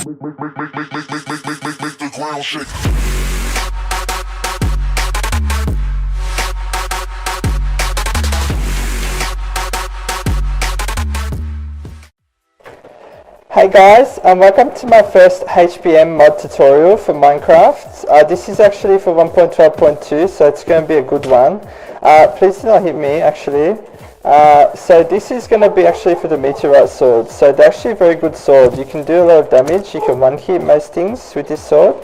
the ground shake. Hey guys, and welcome to my first HBM mod tutorial for Minecraft. This is actually for 1.12.2, so it's going to be a good one. Please do not hit me, actually. So this is going to be actually for the Meteorite sword. So they're actually a very good sword. You can do a lot of damage. You can one-hit most things with this sword.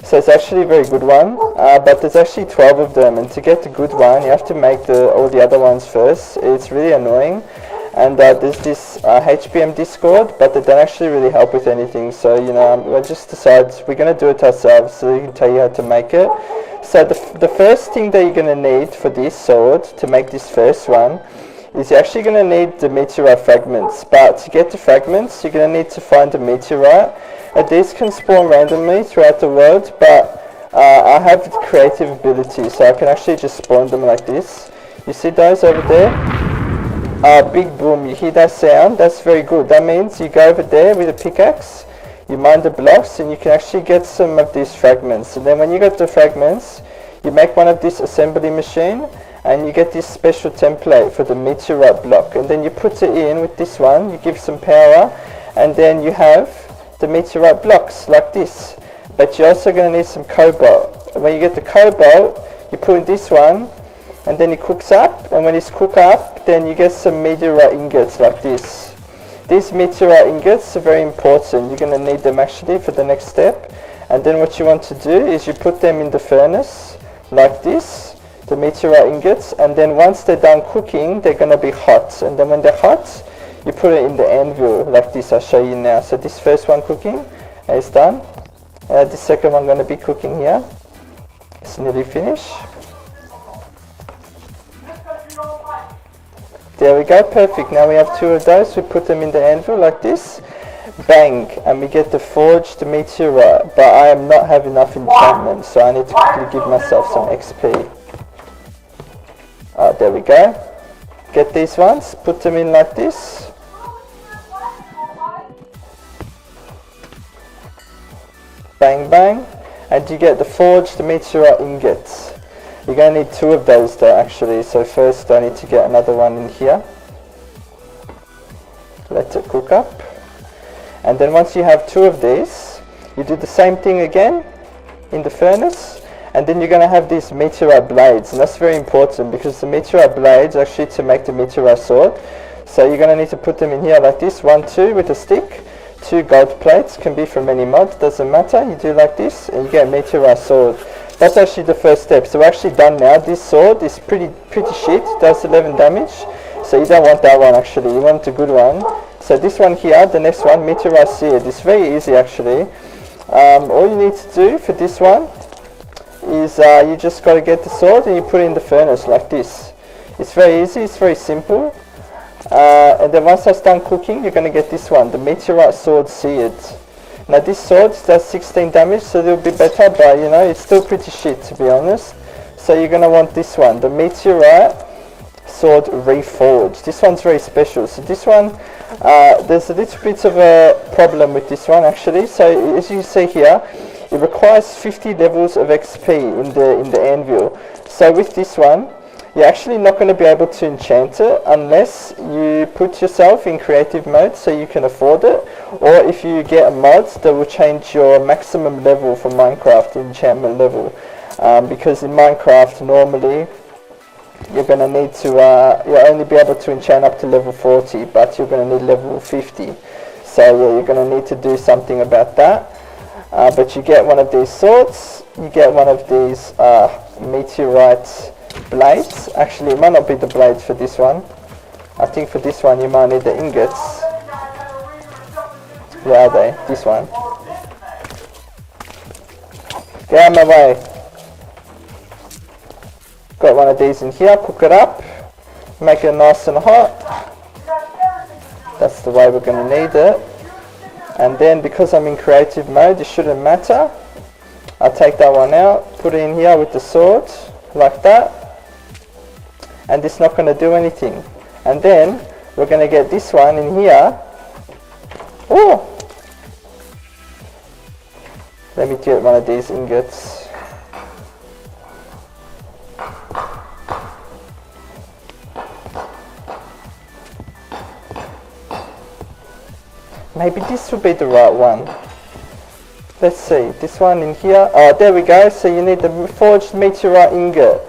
So it's actually a very good one. But there's actually 12 of them, and to get the good one, you have to make all the other ones first. It's really annoying. And there's this HBM Discord, but they don't actually really help with anything. So, you know, we just decided we're going to do it ourselves so we can tell you how to make it. So the first thing that you're going to need for this sword, to make this first one, is you're actually going to need the meteorite fragments. But to get the fragments, you're going to need to find a meteorite. These can spawn randomly throughout the world, but I have creative ability, so I can actually just spawn them like this. You see those over there? Big boom, you hear that sound? That's very good. That means you go over there with a pickaxe, you mine the blocks, and you can actually get some of these fragments. And then when you get the fragments, you make one of this assembly machine, and you get this special template for the meteorite block. And then you put it in with this one, you give some power, and then you have the meteorite blocks like this. But you're also going to need some cobalt. And when you get the cobalt, you put in this one, and then it cooks up, and when it's cooked up, then you get some meteorite ingots like this. These meteorite ingots are very important. You're going to need them actually for the next step. And then what you want to do is you put them in the furnace like this, the meteorite ingots, and then once they're done cooking, they're going to be hot. And then when they're hot, you put it in the anvil like this. I'll show you now. So this first one cooking is done. The second one going to be cooking here. It's nearly finished. There we go, perfect. Now we have two of those. We put them in the anvil like this. Bang, and we get the forged meteorite. But I am not having enough enchantment, so I need to quickly give myself some XP. There we go. Get these ones, put them in like this. Bang, bang. And you get the forged meteorite ingots. You're going to need two of those though actually, so first I need to get another one in here. Let it cook up. And then once you have two of these, you do the same thing again in the furnace, and then you're going to have these meteorite blades, and that's very important because the meteorite blades are actually to make the meteorite sword. So you're going to need to put them in here like this, 1, 2 with a stick. 2 gold plates, can be from any mod, doesn't matter. You do like this and you get a meteorite sword. That's actually the first step. So we're actually done now. This sword is pretty shit. It does 11 damage. So you don't want that one actually. You want a good one. So this one here, the next one, Meteorite Seared. It's very easy actually. All you need to do for this one is you just got to get the sword and you put it in the furnace like this. It's very easy. It's very simple. And then once that's done cooking, you're going to get this one, the Meteorite Sword Seared. Now this sword does 16 damage, so it'll be better, but you know, it's still pretty shit to be honest. So you're going to want this one, the Meteorite Sword Reforged. This one's very special. So this one, there's a little bit of a problem with this one actually. So as you see here, it requires 50 levels of XP in the anvil. So with this one, you're actually not going to be able to enchant it unless you put yourself in creative mode so you can afford it, or if you get a mod that will change your maximum level for Minecraft, enchantment level, because in Minecraft normally you're going to need to you'll only be able to enchant up to level 40, but you're going to need level 50, so yeah, you're going to need to do something about that. But you get one of these swords, you get one of these meteorite blades. Actually, it might not be the blades for this one. I think for this one you might need the ingots. Where are they? This one. Get out of my way. Got one of these in here. Cook it up. Make it nice and hot. That's the way we're going to need it. And then because I'm in creative mode, it shouldn't matter. I'll take that one out. Put it in here with the sword. Like that. And it's not going to do anything. And then we're going to get this one in here. Oh! Let me get one of these ingots. Maybe this would be the right one. Let's see, this one in here. Oh, there we go. So you need the Reforged Meteorite ingot.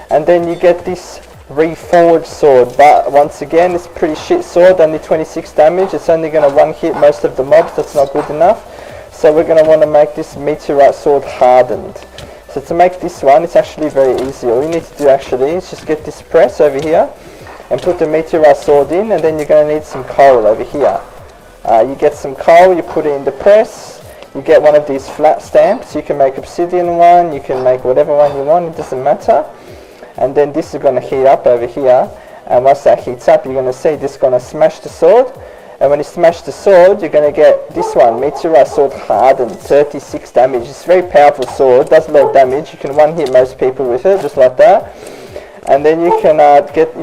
And then you get this Reforged sword. But once again, it's a pretty shit sword, only 26 damage. It's only going to one-hit most of the mobs. That's not good enough. So we're going to want to make this Meteorite sword hardened. So to make this one, it's actually very easy. All you need to do actually is just get this press over here and put the Meteorite sword in, and then you're going to need some coal over here. You get some coal, you put it in the press, you get one of these flat stamps. You can make obsidian one, you can make whatever one you want, it doesn't matter. And then this is going to heat up over here, and once that heats up, you're going to see this is going to smash the sword. And when you smash the sword, you're going to get this one, Meteorite Sword Hardened, 36 damage. It's a very powerful sword, does a lot of damage. You can one-hit most people with it, just like that. And then you can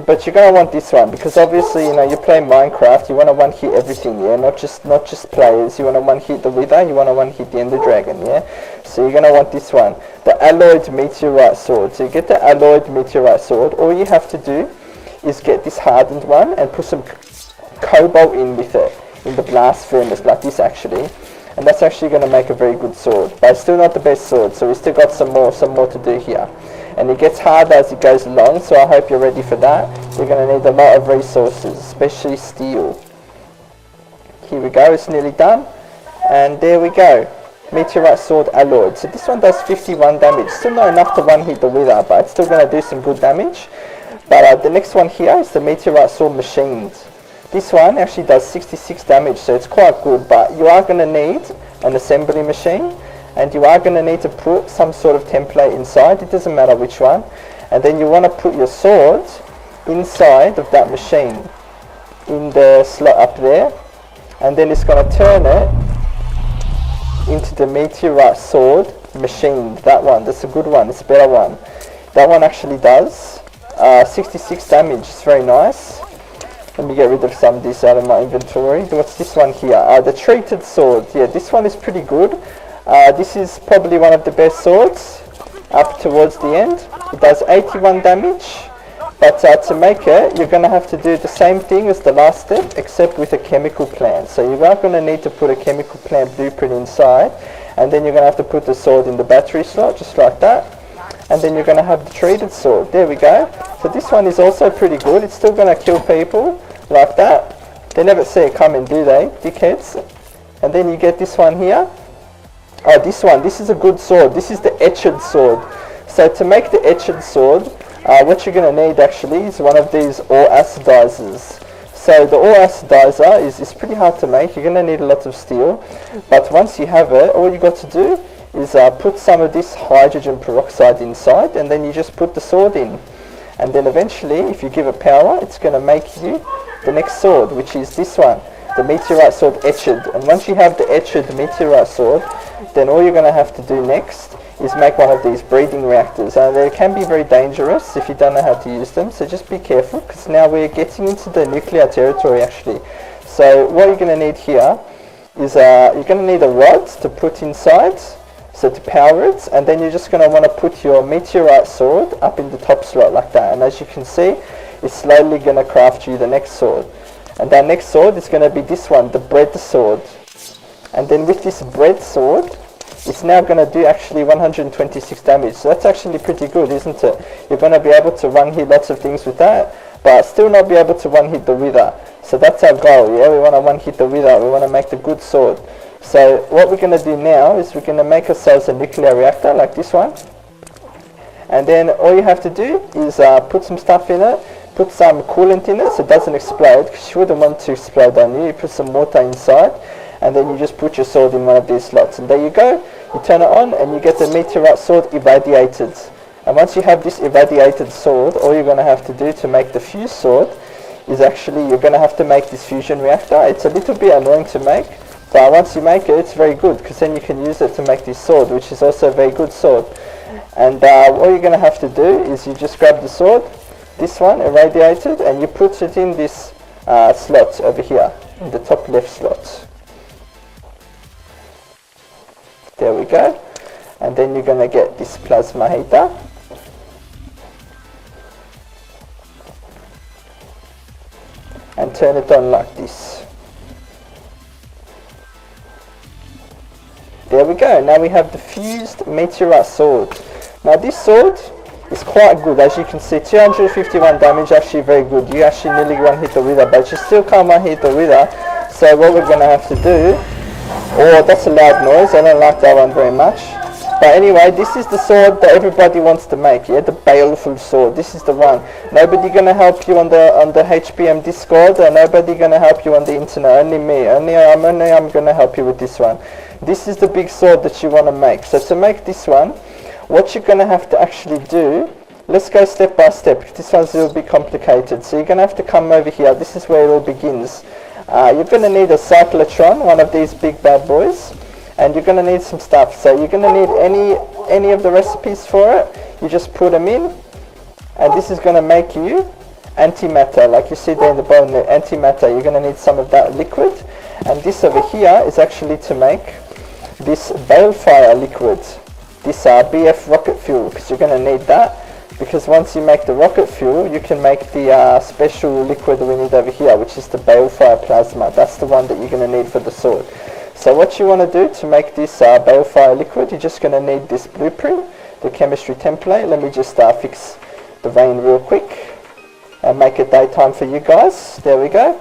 but you're going to want this one, because obviously, you know, you're playing Minecraft, you want to one-hit everything, yeah? Not just players, you want to one-hit the Wither, you want to one-hit the Ender Dragon, yeah? So you're going to want this one, the Alloyed Meteorite Sword. So you get the Alloyed Meteorite Sword, all you have to do is get this hardened one and put some cobalt in with it, in the blast furnace, like this actually. And that's actually going to make a very good sword, but it's still not the best sword, so we still got some more to do here. And it gets harder as it goes along, so I hope you're ready for that. You're going to need a lot of resources, especially steel. Here we go, it's nearly done. And there we go. Meteorite Sword Alloyed. So this one does 51 damage. Still not enough to one-hit the Wither, but it's still going to do some good damage. But the next one here is the Meteorite Sword Machined. This one actually does 66 damage, so it's quite good, but you are going to need an assembly machine. And you are going to need to put some sort of template inside, it doesn't matter which one. And then you want to put your sword inside of that machine, in the slot up there. And then it's going to turn it into the Meteorite Sword Machined. That one, that's a good one, it's a better one. That one actually does 66 damage, it's very nice. Let me get rid of some of this out of my inventory. What's this one here? The Treated Sword. Yeah, this one is pretty good. This is probably one of the best swords up towards the end. It does 81 damage, but to make it, you're going to have to do the same thing as the last step, except with a chemical plant. So you are going to need to put a chemical plant blueprint inside, and then you're going to have to put the sword in the battery slot, just like that. And then you're going to have the treated sword. There we go. So this one is also pretty good. It's still going to kill people, like that. They never see it coming, do they, dickheads? And then you get this one here. Oh, this one, this is a good sword. This is the Etched sword. So to make the Etched sword, what you're going to need actually is one of these ore acidizers. So the ore acidizer is pretty hard to make. You're going to need a lot of steel. But once you have it, all you got to do is put some of this hydrogen peroxide inside, and then you just put the sword in. And then eventually, if you give it power, it's going to make you the next sword, which is this one, the Meteorite Sword Etched. And once you have the Etched Meteorite Sword, then all you're going to have to do next is make one of these breeding reactors. They can be very dangerous if you don't know how to use them, so just be careful, because now we're getting into the nuclear territory actually. So what you're going to need here is you're going to need a rod to put inside, so to power it, and then you're just going to want to put your meteorite sword up in the top slot like that. And as you can see, it's slowly going to craft you the next sword. And that next sword is going to be this one, the Bred sword. And then with this Bred sword, it's now going to do actually 126 damage. So that's actually pretty good, isn't it? You're going to be able to one-hit lots of things with that, but still not be able to one-hit the Wither. So that's our goal, yeah? We want to one-hit the Wither. We want to make the good sword. So what we're going to do now is we're going to make ourselves a nuclear reactor like this one. And then all you have to do is put some stuff in it, put some coolant in it so it doesn't explode, because you wouldn't want to explode on you. You put some water inside, and then you just put your sword in one of these slots. And there you go. You turn it on, and you get the Meteorite Sword Irradiated. And once you have this irradiated sword, all you're going to have to do to make the fused sword is actually you're going to have to make this fusion reactor. It's a little bit annoying to make, but once you make it, it's very good, because then you can use it to make this sword, which is also a very good sword. And all you're going to have to do is you just grab the sword, this one, irradiated, and you put it in this slot over here, in the top left slot. There we go. And then you're going to get this plasma heater. And turn it on like this. There we go. Now we have the fused Meteorite sword. Now this sword is quite good. As you can see, 251 damage, actually very good. You actually nearly one hit the wither, but you still can't one hit the wither. So what we're going to have to do, oh, that's a loud noise. I don't like that one very much. But anyway, this is the sword that everybody wants to make, yeah, the Baleful sword. This is the one. Nobody gonna help you on the HBM Discord, or nobody gonna help you on the internet. Only me. Only I'm gonna help you with this one. This is the big sword that you want to make. So to make this one, what you're gonna have to actually do, let's go step by step, because this one's a little bit complicated. So you're gonna have to come over here. This is where it all begins. You're gonna need a cyclotron, one of these big bad boys. And you're going to need some stuff. So you're going to need any of the recipes for it. You just put them in. And this is going to make you antimatter. Like you see there in the bottom there, antimatter. You're going to need some of that liquid. And this over here is actually to make this balefire liquid. This BF rocket fuel. Because you're going to need that. Because once you make the rocket fuel, you can make the special liquid we need over here, which is the balefire plasma. That's the one that you're going to need for the sword. So what you want to do to make this balefire liquid, you're just going to need this blueprint, the chemistry template. Let me just fix the rain real quick and make it daytime for you guys. There we go.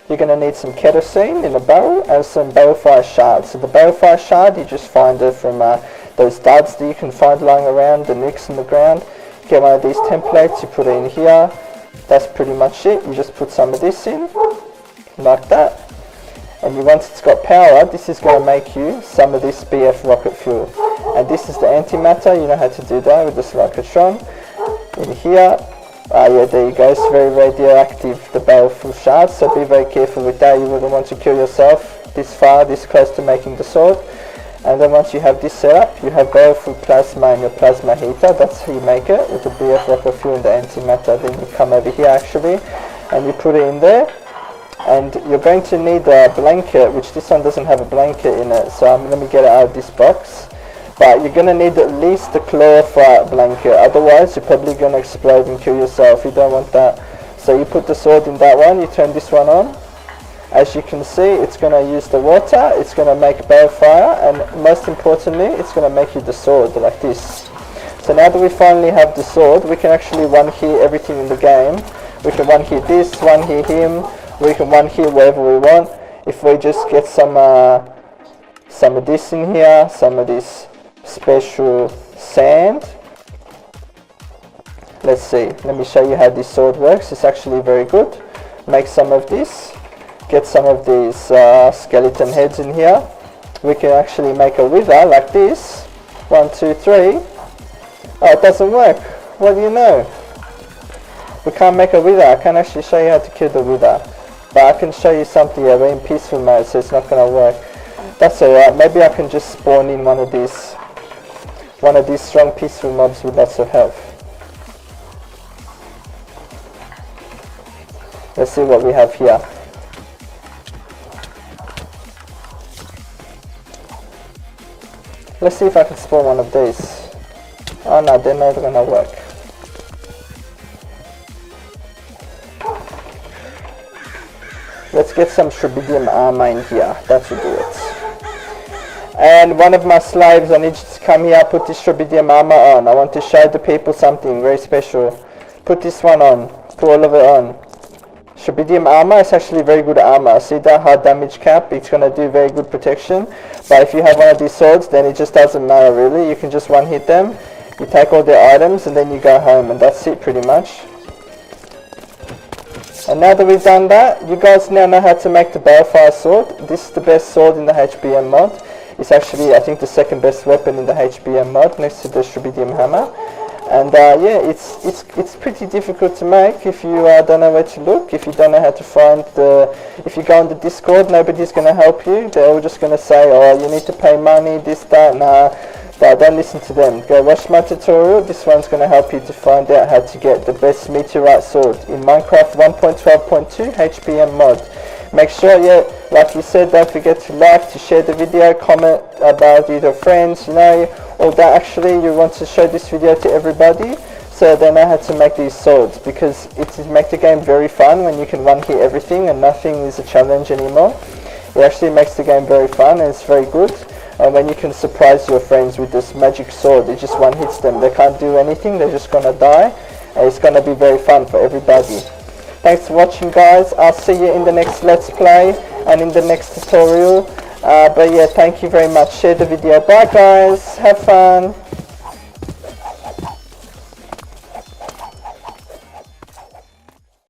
You're going to need some kerosene in a barrel and some balefire shards. So the balefire shard, you just find it from those duds that you can find lying around, the nicks in the ground. Get one of these templates, you put it in here. That's pretty much it. You just put some of this in, like that. And once it's got power, this is going to make you some of this BF rocket fuel. And this is the antimatter. You know how to do that with the cyclotron. In here, yeah, there you go. It's very radioactive, the baleful shard. So be very careful with that. You wouldn't want to kill yourself this far, this close to making the sword. And then once you have this set up, you have baleful plasma in your plasma heater. That's how you make it, with the BF rocket fuel and the antimatter. Then you come over here actually, and you put it in there. And you're going to need a blanket, which this one doesn't have a blanket in it, so let me get it out of this box. But you're going to need at least a chlorophyte blanket, otherwise you're probably going to explode and kill yourself. You don't want that. So you put the sword in that one, you turn this one on. As you can see, it's going to use the water, it's going to make balefire, and most importantly, it's going to make you the sword like this. So now that we finally have the sword, we can actually one-hit everything in the game. We can one-hit this, one-hit him. We can one here wherever we want. If we just get some of this in here, some of this special sand. Let's see. Let me show you how this sword works. It's actually very good. Make some of this. Get some of these skeleton heads in here. We can actually make a wither like this. 1, 2, 3. Oh, it doesn't work. What do you know? We can't make a wither. I can't actually show you how to kill the wither. But I can show you something. Yeah, we're in peaceful mode, so it's not going to work. That's alright. Maybe I can just spawn in one of these strong peaceful mobs with lots of health. Let's see what we have here. Let's see if I can spawn one of these. Oh no, they're not going to work. Let's get some Tribedium armor in here. That should do it. And one of my slaves, I need you to come here, put this Tribedium armor on. I want to show the people something very special. Put this one on. Put all of it on. Tribedium armor is actually very good armor. See that hard damage cap? It's going to do very good protection. But if you have one of these swords, then it just doesn't matter really. You can just one hit them. You take all their items and then you go home, and that's it pretty much. And now that we've done that, you guys now know how to make the balefire sword. This is the best sword in the HBM mod. It's actually, I think, the second best weapon in the HBM mod, next to the Tribedium hammer. And yeah, it's pretty difficult to make if you don't know where to look, if you don't know how to find the... If you go on the Discord, nobody's going to help you. They're all just going to say, oh, you need to pay money, this, that. Nah, don't listen to them. Go watch my tutorial. This one's going to help you to find out how to get the best Meteorite sword in Minecraft 1.12.2 HBM mod. Make sure, yeah, Like you said, don't forget to like, to share the video, comment about it to friends, you know, or that actually you want to show this video to everybody so they know how to make these swords, because it makes the game very fun when you can one hit everything and nothing is a challenge anymore. It actually makes the game very fun and it's very good. And when you can surprise your friends with this magic sword, it just one hits them, they can't do anything, they're just gonna die, and it's gonna be very fun for everybody. Thanks for watching, guys. I'll see you in the next Let's Play and in the next tutorial. But yeah, thank you very much. Share the video. Bye guys, have fun.